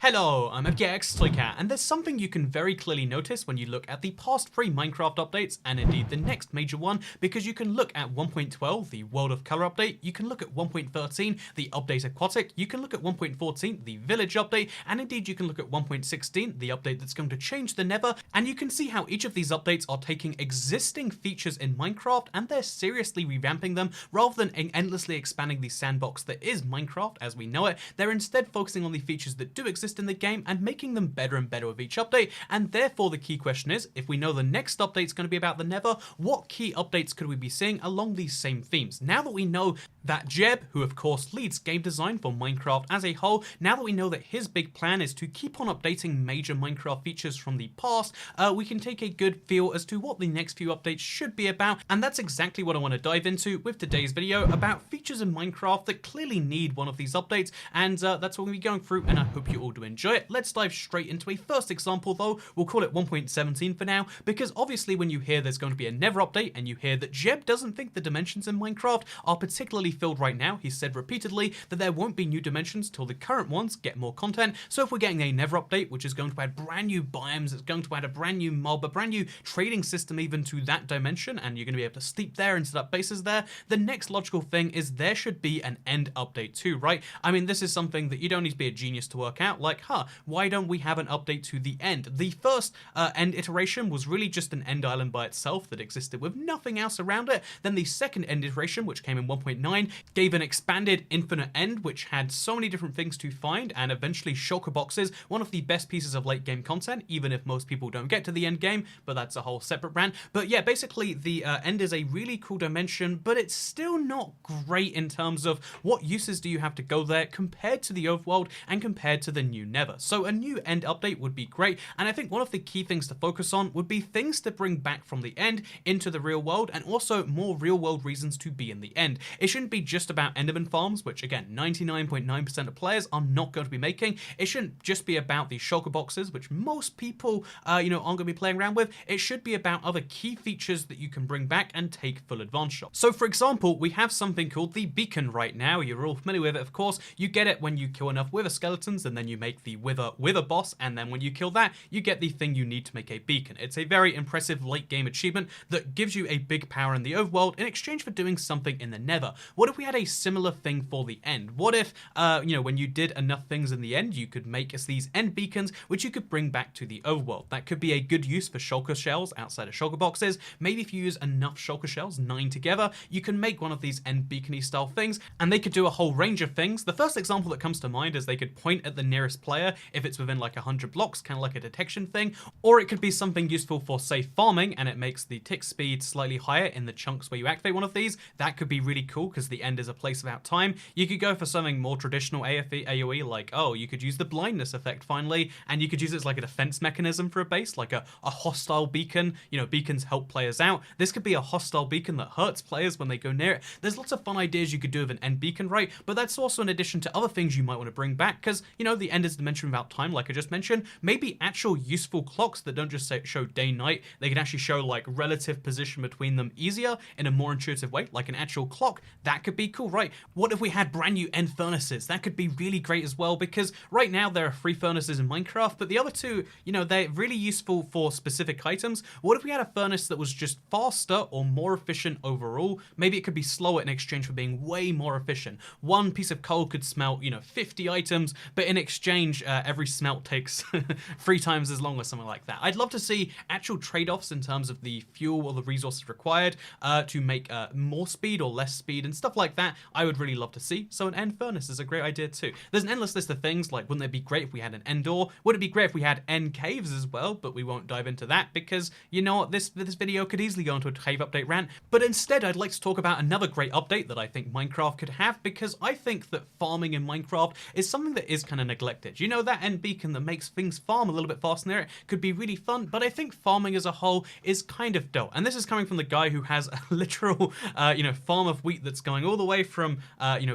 Hello, I'm FGXToyCat, and there's something you can very clearly notice when you look at the past 3 Minecraft updates, and indeed the next major one, because you can look at 1.12, the World of Color update, you can look at 1.13, the Update Aquatic, you can look at 1.14, the Village update, and indeed you can look at 1.16, the update that's going to change the Nether, and you can see how each of these updates are taking existing features in Minecraft and they're seriously revamping them rather than endlessly expanding the sandbox that is Minecraft as we know it. They're instead focusing on the features that do exist in the game and making them better and better with each update, and therefore the key question is, if we know the next update is going to be about the Nether, what key updates could we be seeing along these same themes? Now that we know that Jeb, who of course leads game design for Minecraft as a whole, now that we know that his big plan is to keep on updating major Minecraft features from the past, we can take a good feel as to what the next few updates should be about, and that's exactly what I want to dive into with today's video about features in Minecraft that clearly need one of these updates, and that's what we'll be going through, and I hope you all do enjoy it. Let's dive straight into a first example though. We'll call it 1.17 for now, because obviously when you hear there's going to be a Nether update and you hear that Jeb doesn't think the dimensions in Minecraft are particularly filled right now, he's said repeatedly that there won't be new dimensions till the current ones get more content. So if we're getting a Nether update which is going to add brand new biomes, it's going to add a brand new mob, a brand new trading system even to that dimension, and you're going to be able to sleep there and set up bases there, the next logical thing is there should be an end update too, right? I mean, this is something that you don't need to be a genius to work out, like, why don't we have an update to the end? The first end iteration was really just an end island by itself that existed with nothing else around it. Then the second end iteration, which came in 1.9, gave an expanded infinite end, which had so many different things to find, and eventually shulker boxes, one of the best pieces of late game content, even if most people don't get to the end game, but that's a whole separate rant. But yeah, basically the end is a really cool dimension, but it's still not great in terms of what uses do you have to go there compared to the overworld and compared to the new Nether. So a new end update would be great, and I think one of the key things to focus on would be things to bring back from the end into the real world, and also more real world reasons to be in the end. It shouldn't be just about Enderman farms, which again 99.9% of players are not going to be making. It shouldn't just be about the shulker boxes, which most people aren't going to be playing around with. It should be about other key features that you can bring back and take full advantage of. So for example, we have something called the beacon right now. You're all familiar with it, of course. You get it when you kill enough wither skeletons, and then you make the wither boss, and then when you kill that, you get the thing you need to make a beacon. It's a very impressive late game achievement that gives you a big power in the overworld in exchange for doing something in the Nether. What if we had a similar thing for the end? What if, when you did enough things in the end, you could make us these end beacons, which you could bring back to the overworld? That could be a good use for shulker shells outside of shulker boxes. Maybe if you use enough shulker shells, 9 together, you can make one of these end beacony style things, and they could do a whole range of things. The first example that comes to mind is they could point at the nearest player if it's within like 100 blocks, kind of like a detection thing, or it could be something useful for, say, farming, and it makes the tick speed slightly higher in the chunks where you activate one of these. That could be really cool because the end is a place without time. You could go for something more traditional AoE, like, you could use the blindness effect finally, and you could use it as like a defense mechanism for a base, like a hostile beacon. Beacons help players out. This could be a hostile beacon that hurts players when they go near it. There's lots of fun ideas you could do with an end beacon, right? But that's also in addition to other things you might want to bring back, because, the end is a dimension without time, like I just mentioned. Maybe actual useful clocks that don't just show day-night. They can actually show, like, relative position between them easier in a more intuitive way, like an actual clock. That could be cool, right? What if we had brand new end furnaces? That could be really great as well, because right now there are 3 furnaces in Minecraft, but the other 2, they're really useful for specific items. What if we had a furnace that was just faster or more efficient overall? Maybe it could be slower in exchange for being way more efficient. One piece of coal could smelt, 50 items, but in exchange, every smelt takes 3 times as long or something like that. I'd love to see actual trade-offs in terms of the fuel or the resources required to make more speed or less speed and stuff like that. I would really love to see. So an end furnace is a great idea too. There's an endless list of things, like, wouldn't it be great if we had an end door? Would it be great if we had end caves as well? But we won't dive into that because, you know what, this video could easily go into a cave update rant. But instead, I'd like to talk about another great update that I think Minecraft could have, because I think that farming in Minecraft is something that is kind of neglected. That end beacon that makes things farm a little bit faster near it could be really fun, but I think farming as a whole is kind of dull. And this is coming from the guy who has a literal, farm of wheat that's going all the way from,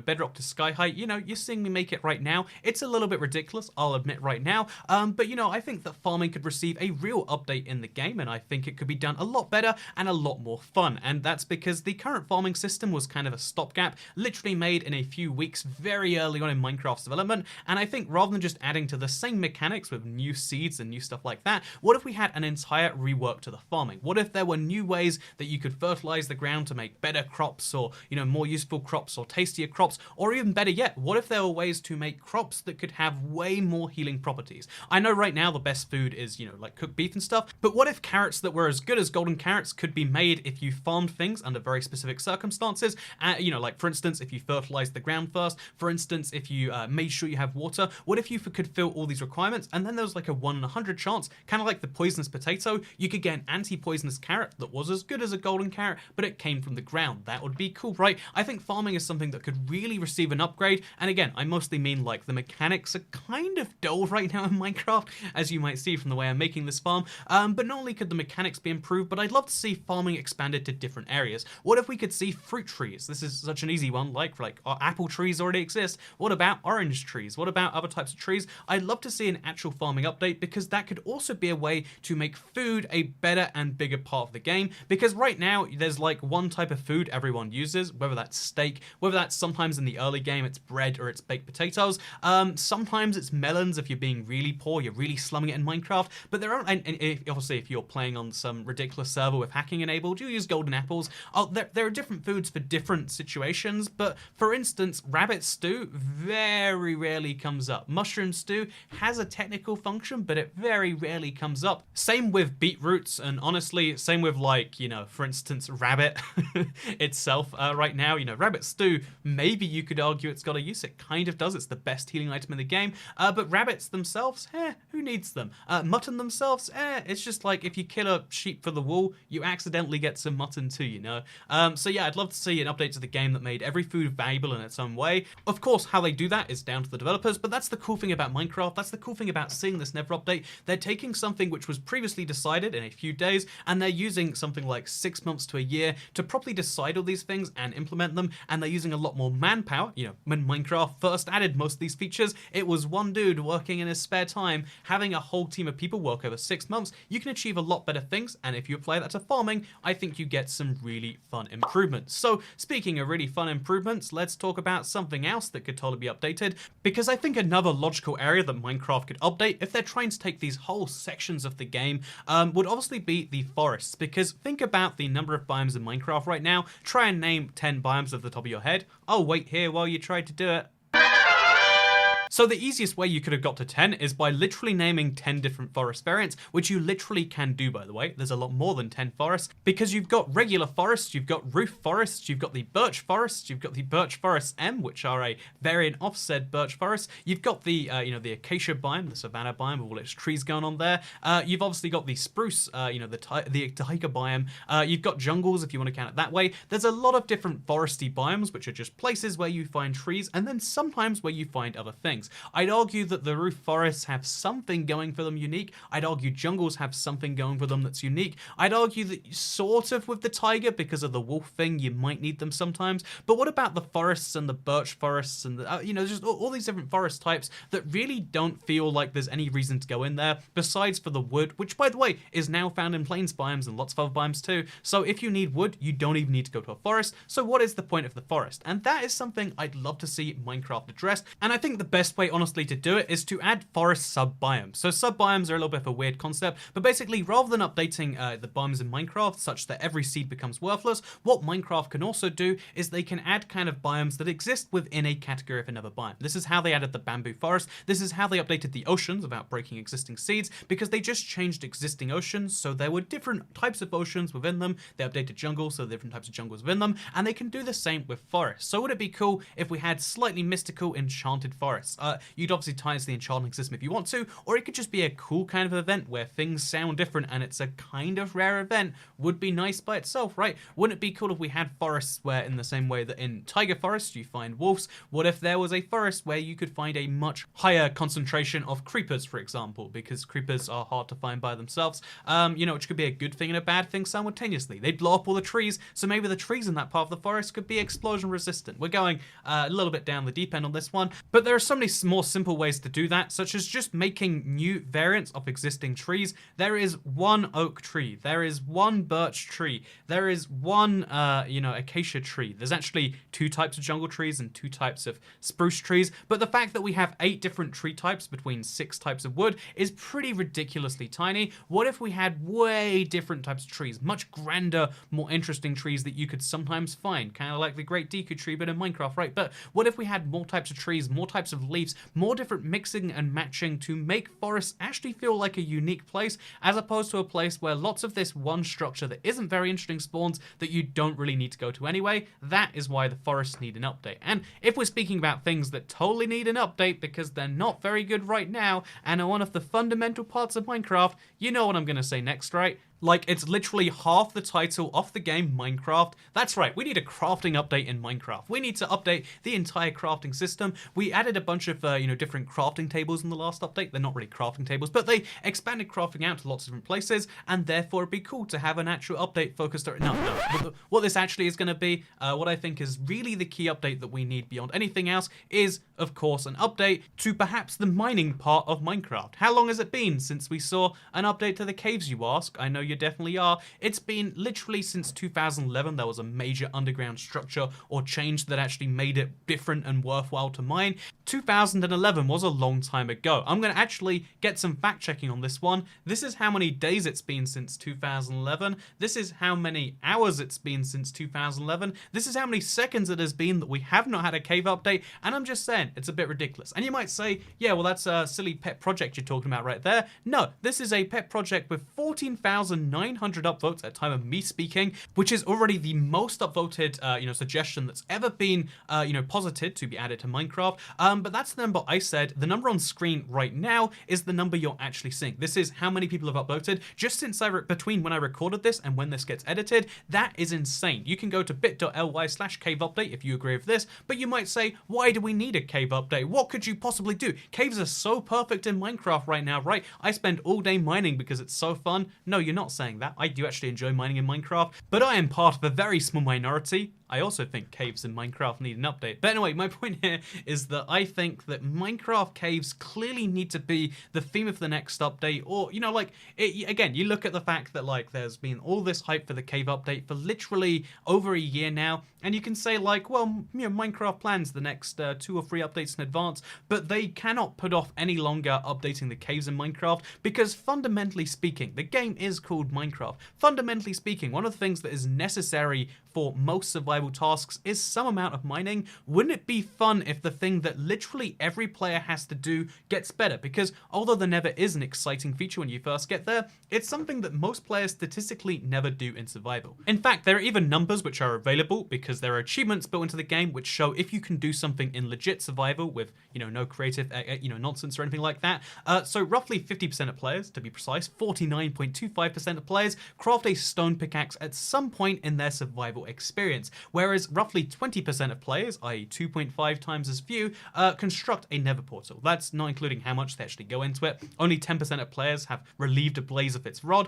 Bedrock to sky height. You're seeing me make it right now. It's a little bit ridiculous, I'll admit right now. But I think that farming could receive a real update in the game, and I think it could be done a lot better and a lot more fun. And that's because the current farming system was kind of a stopgap, literally made in a few weeks very early on in Minecraft's development. And I think rather than just adding to the same mechanics with new seeds and new stuff like that, what if we had an entire rework to the farming? What if there were new ways that you could fertilize the ground to make better crops, or, you know, more useful crops or tastier crops, or even better yet, what if there were ways to make crops that could have way more healing properties? I know right now the best food is, you know, like cooked beef and stuff, but what if carrots that were as good as golden carrots could be made if you farmed things under very specific circumstances? You know, like for instance, if you fertilized the ground first, for instance, if you made sure you have water, what if you could fill all these requirements, and then there was like a 1 in 100 chance, kind of like the poisonous potato, you could get an anti-poisonous carrot that was as good as a golden carrot, but it came from the ground. That would be cool, right? I think farming is something that could really receive an upgrade, and again, I mostly mean like the mechanics are kind of dull right now in Minecraft, as you might see from the way I'm making this farm, but not only could the mechanics be improved, but I'd love to see farming expanded to different areas. What if we could see fruit trees? This is such an easy one, like apple trees already exist. What about orange trees? What about other types of trees? I'd love to see an actual farming update, because that could also be a way to make food a better and bigger part of the game, because right now there's like one type of food everyone uses, whether that's steak, whether that's sometimes in the early game it's bread or it's baked potatoes, sometimes it's melons if you're being really poor, you're really slumming it in Minecraft, but there are, and obviously if you're playing on some ridiculous server with hacking enabled, you use golden apples. There are different foods for different situations, but for instance, rabbit stew very rarely comes up. Mushroom stew has a technical function, but it very rarely comes up. Same with beetroots, and honestly, same with like, you know, for instance, rabbit itself right now, you know, rabbit stew, maybe you could argue it's got a use, it kind of does, it's the best healing item in the game, but rabbits themselves, who needs them? Mutton themselves, it's just like if you kill a sheep for the wool, you accidentally get some mutton too, you know? So yeah, I'd love to see an update to the game that made every food valuable in its own way. Of course, how they do that is down to the developers, but that's the cool thing about Minecraft, that's the cool thing about seeing this Never update. They're taking something which was previously decided in a few days, and they're using something like 6 months to a year to properly decide all these things and implement them, and they're using a lot more manpower. You know, when Minecraft first added most of these features, it was one dude working in his spare time. Having a whole team of people work over 6 months, you can achieve a lot better things, and if you apply that to farming, I think you get some really fun improvements. So speaking of really fun improvements, let's talk about something else that could totally be updated, because I think another logical area that Minecraft could update if they're trying to take these whole sections of the game would obviously be the forests, because think about the number of biomes in Minecraft right now. Try and name 10 biomes off the top of your head. I'll wait here while you try to do it. So the easiest way you could have got to 10 is by literally naming 10 different forest variants, which you literally can do, by the way. There's a lot more than 10 forests, because you've got regular forests, you've got roof forests, you've got the birch forests, you've got the birch forest M, which are a variant of said birch forest. You've got the, you know, the acacia biome, the savanna biome with all its trees going on there. You've obviously got the spruce, you know, the taiga biome. You've got jungles, if you want to count it that way. There's a lot of different foresty biomes, which are just places where you find trees, and then sometimes where you find other things. I'd argue that the roof forests have something going for them unique. I'd argue jungles have something going for them that's unique. I'd argue that sort of with the taiga, because of the wolf thing, you might need them sometimes. But what about the forests and the birch forests and the, you know, just all these different forest types that really don't feel like there's any reason to go in there, besides for the wood, which by the way is now found in plains biomes and lots of other biomes too. So if you need wood, you don't even need to go to a forest. So what is the point of the forest? And that is something I'd love to see Minecraft addressed. And I think the best way, honestly, to do it is to add forest sub-biomes. So sub-biomes are a little bit of a weird concept, but basically rather than updating the biomes in Minecraft such that every seed becomes worthless, what Minecraft can also do is they can add kind of biomes that exist within a category of another biome. This is how they added the bamboo forest. This is how they updated the oceans without breaking existing seeds, because they just changed existing oceans, so there were different types of oceans within them. They updated jungles, so different types of jungles within them, and they can do the same with forests. So would it be cool if we had slightly mystical enchanted forests? You'd obviously tie into the enchanting system if you want to, or it could just be a cool kind of event where things sound different and it's a kind of rare event. Would be nice by itself, right? Wouldn't it be cool if we had forests where, in the same way that in taiga forests you find wolves, what if there was a forest where you could find a much higher concentration of creepers, for example, because creepers are hard to find by themselves, you know, which could be a good thing and a bad thing simultaneously. They'd blow up all the trees, so maybe the trees in that part of the forest could be explosion resistant. We're going a little bit down the deep end on this one, but there are so many many more simple ways to do that, such as just making new variants of existing trees. There is one oak tree, there is one birch tree, there is one, acacia tree. There's actually 2 types of jungle trees and 2 types of spruce trees, but the fact that we have 8 different tree types between 6 types of wood is pretty ridiculously tiny. What if we had way different types of trees, much grander, more interesting trees that you could sometimes find, kind of like the Great Deku tree, but in Minecraft, right? But what if we had more types of trees, more types of leaves, more different mixing and matching to make forests actually feel like a unique place, as opposed to a place where lots of this one structure that isn't very interesting spawns that you don't really need to go to anyway? That is why the forests need an update. And if we're speaking about things that totally need an update because they're not very good right now and are one of the fundamental parts of Minecraft, you know what I'm gonna say next, right? Like, it's literally half the title of the game, Minecraft. That's right, we need a crafting update in Minecraft. We need to update the entire crafting system. We added a bunch of, different crafting tables in the last update. They're not really crafting tables, but they expanded crafting out to lots of different places, and therefore it'd be cool to have an actual update focused on... No. What this actually is going to be, what I think is really the key update that we need beyond anything else is, of course, an update to perhaps the mining part of Minecraft. How long has it been since we saw an update to the caves, you ask? I know you definitely are. It's been literally since 2011 there was a major underground structure or change that actually made it different and worthwhile to mine. 2011 was a long time ago. I'm going to actually get some fact checking on this one. This is how many days it's been since 2011. This is how many hours it's been since 2011. This is how many seconds it has been that we have not had a cave update, and I'm just saying, it's a bit ridiculous. And you might say, yeah, well, that's a silly pet project you're talking about right there. No, this is a pet project with 14,900 upvotes at time of me speaking, which is already the most upvoted, suggestion that's ever been, posited to be added to Minecraft. But that's the number I said. The number on screen right now is the number you're actually seeing. This is how many people have upvoted just since between when I recorded this and when this gets edited. That is insane. You can go to bit.ly/cave update if you agree with this, but you might say, why do we need a cave update? What could you possibly do? Caves are so perfect in Minecraft right now, right? I spend all day mining because it's so fun. No, you're not saying that. I do actually enjoy mining in Minecraft, but I am part of a very small minority. I also think caves in Minecraft need an update. But anyway, my point here is that I think that Minecraft caves clearly need to be the theme of the next update. Or, again, you look at the fact that, there's been all this hype for the cave update for literally over a year now. And you can say, Minecraft plans the next 2 or 3 updates in advance, but they cannot put off any longer updating the caves in Minecraft because fundamentally speaking, the game is called Minecraft. Fundamentally speaking, one of the things that is necessary for most survival tasks is some amount of mining. Wouldn't it be fun if the thing that literally every player has to do gets better? Because although there never is an exciting feature when you first get there, it's something that most players statistically never do in survival. In fact, there are even numbers which are available because there are achievements built into the game which show if you can do something in legit survival with, no creative, nonsense or anything like that. So roughly 50% of players, to be precise, 49.25% of players craft a stone pickaxe at some point in their survival experience, whereas roughly 20% of players, i.e. 2.5 times as few, construct a nether portal. That's not including how much they actually go into it. Only 10% of players have relieved a blaze of its rod,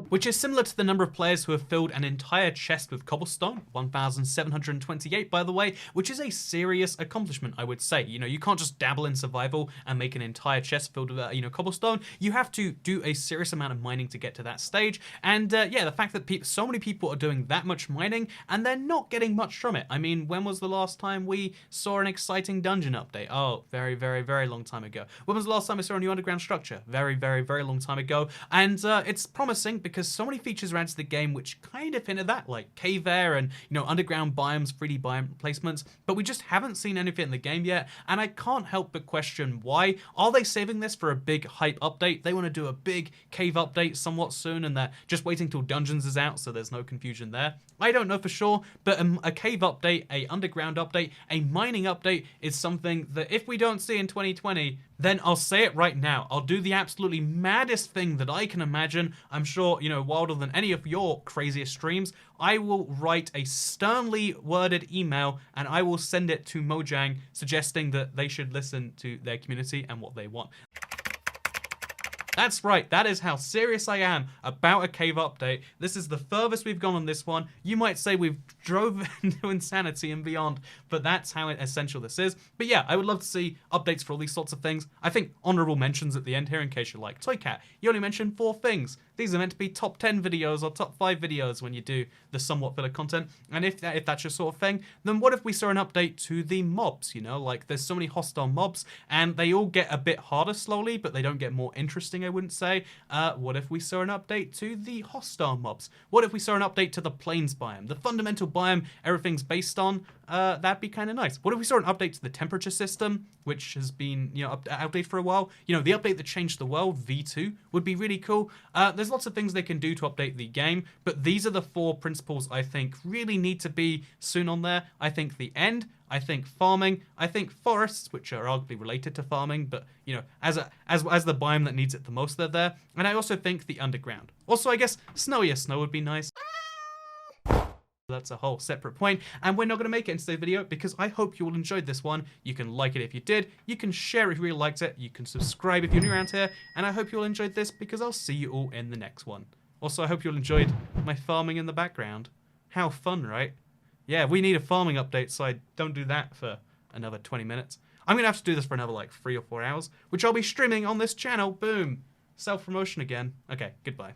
which is similar to the number of players who have filled an entire chest with cobblestone, 1,728 by the way, which is a serious accomplishment, I would say. You can't just dabble in survival and make an entire chest filled with, cobblestone. You have to do a serious amount of mining to get to that stage, and the fact that so many people are doing that much mining and they're not getting much from it. I mean, when was the last time we saw an exciting dungeon update? Oh, very, very, very long time ago. When was the last time I saw a new underground structure? Very, very, very long time ago. And it's promising because so many features are added to the game which kind of hint at that, like cave air and, underground biomes, 3D biome placements, but we just haven't seen anything in the game yet, and I can't help but question why. Are they saving this for a big hype update? They want to do a big cave update somewhat soon, and they're just waiting till Dungeons is out so there's no confusion there. I don't know for sure, but a cave update, a underground update, a mining update is something that if we don't see in 2020, then I'll say it right now. I'll do the absolutely maddest thing that I can imagine. I'm sure, wilder than any of your craziest streams. I will write a sternly worded email and I will send it to Mojang suggesting that they should listen to their community and what they want. That's right, that is how serious I am about a cave update. This is the furthest we've gone on this one. You might say we've drove into insanity and beyond, but that's how essential this is. But yeah, I would love to see updates for all these sorts of things. I think honorable mentions at the end here in case you like. Toy Cat, you only mentioned 4 things. These are meant to be top 10 videos or top 5 videos when you do the somewhat filler content. And if that's your sort of thing, then what if we saw an update to the mobs, you know? Like, there's so many hostile mobs, and they all get a bit harder slowly, but they don't get more interesting, I wouldn't say. What if we saw an update to the hostile mobs? What if we saw an update to the plains biome? The fundamental biome everything's based on? That'd be kind of nice. What if we saw an update to the temperature system, which has been, you know, outdated for a while? You know, the update that changed the world, V2, would be really cool. There's lots of things they can do to update the game, but these are the 4 principles I think really need to be soon on there. I think the end, I think farming, I think forests, which are arguably related to farming, but, you know, as the biome that needs it the most, they're there. And I also think the underground. Also, I guess snowier snow would be nice. That's a whole separate point, and we're not going to make it into today's video because I hope you all enjoyed this one. You can like it if you did, you can share it if you really liked it, you can subscribe if you're new around here, and I hope you all enjoyed this because I'll see you all in the next one. Also, I hope you all enjoyed my farming in the background. How fun, right? Yeah, we need a farming update, so I don't do that for another 20 minutes. I'm going to have to do this for another like 3 or 4 hours, which I'll be streaming on this channel. Boom. Self-promotion again. Okay, goodbye.